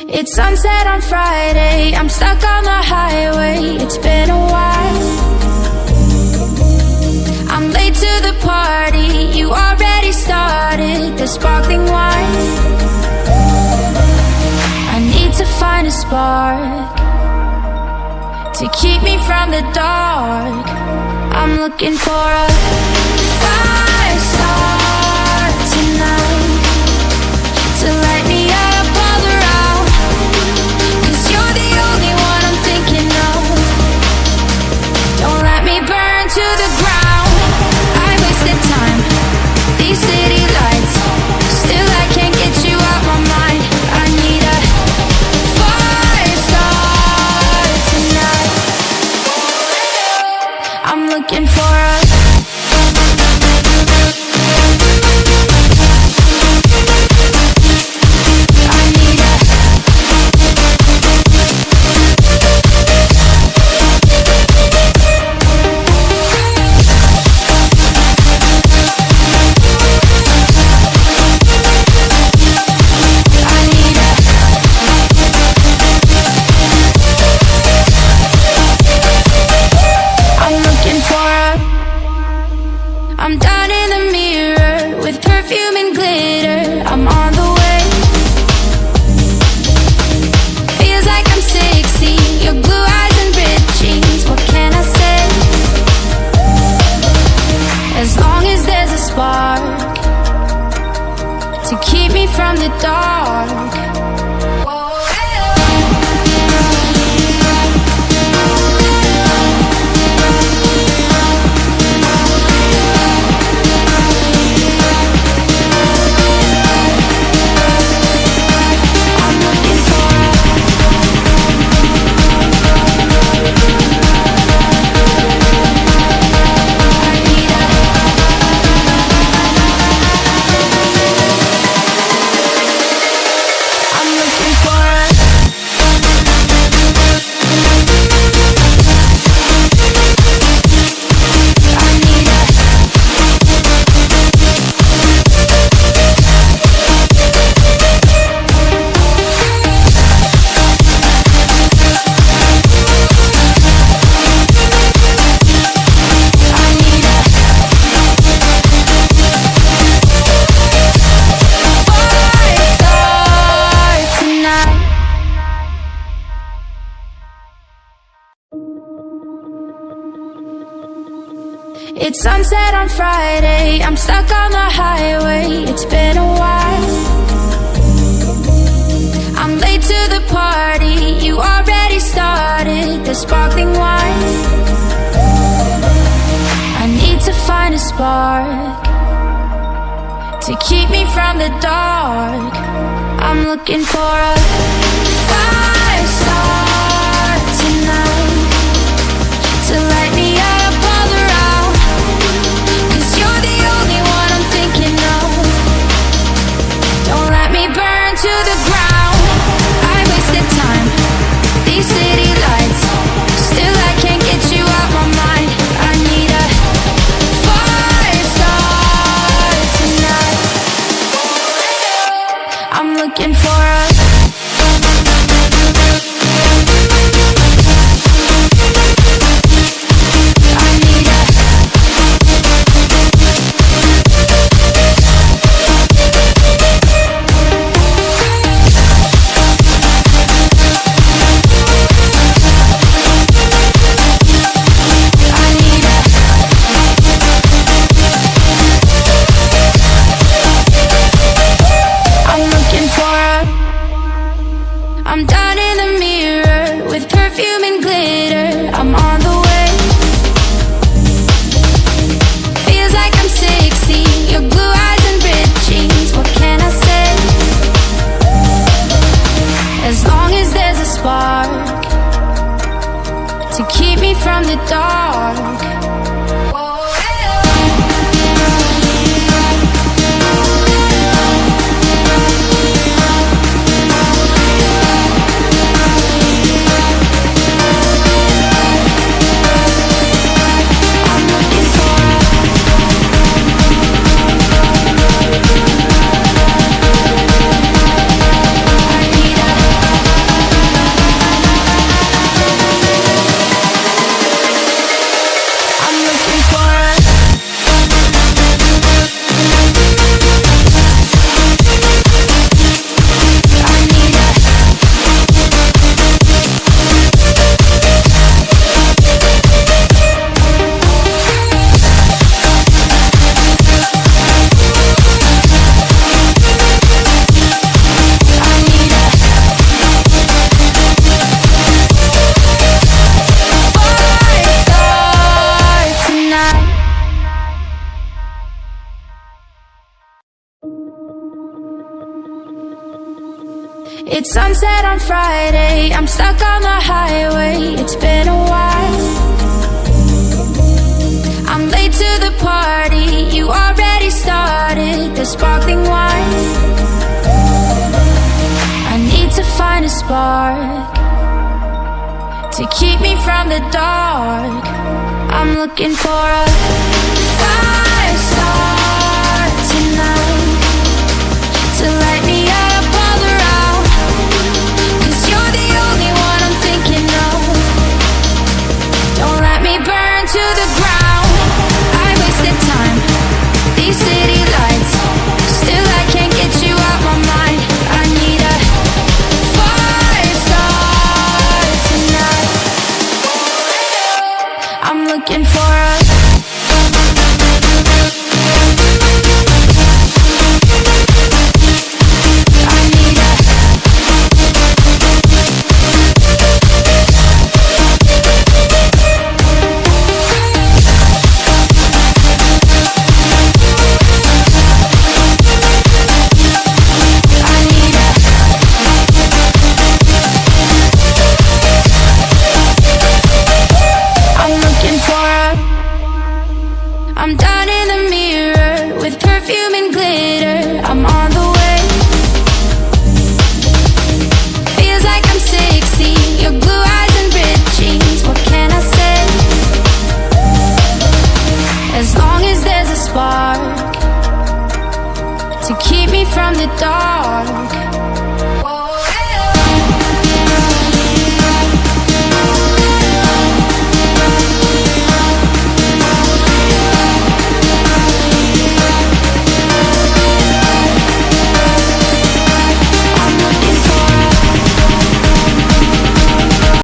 It's sunset on Friday, I'm stuck on the highway. It's been a while. I'm late to the party, you already started the sparkling wine. I need to find a spark to keep me from the dark. I'm looking for a fire start tonight to light me up all around. 'Cause you're the only one I'm thinking of. Don't let me burn to the ground. I wasted time, these city lights, still I can't get you out my mind. I need a fire start tonight. I'm looking for a I'm down in the mirror with perfume and glitter. I'm on the way. Feels like I'm 16, your blue eyes and ripped jeans. What can I say? As long as there's a spark to keep me from the dark. It's sunset on Friday, I'm stuck on the highway. It's been a while. I'm late to the party, you already started the sparkling wine. I need to find a spark to keep me from the dark. I'm looking for a fire start tonight to light me up all around. 'Cause you're the only one I'm thinking of. Don't let me burn to the ground. I wasted time, these city lights, still I can't get you out my mind. I need a fire start tonight. I'm looking for a It's sunset on Friday, I'm stuck on the highway. It's been a while. I'm late to the party, you already started the sparkling wine. I need to find a spark to keep me from the dark. I'm looking for a fire start tonight to light me up all around. 'Cause you're the only one I'm thinking of. Don't let me burn to the ground. I wasted time, these city lights, still I can't get you out my mind. I need a fire start tonight. I'm looking for a I'm down in the mirror with perfume and glitter. I'm on the way. Feels like I'm 60, your blue eyes and ripped jeans. What can I say? As long as there's a spark to keep me from the dark,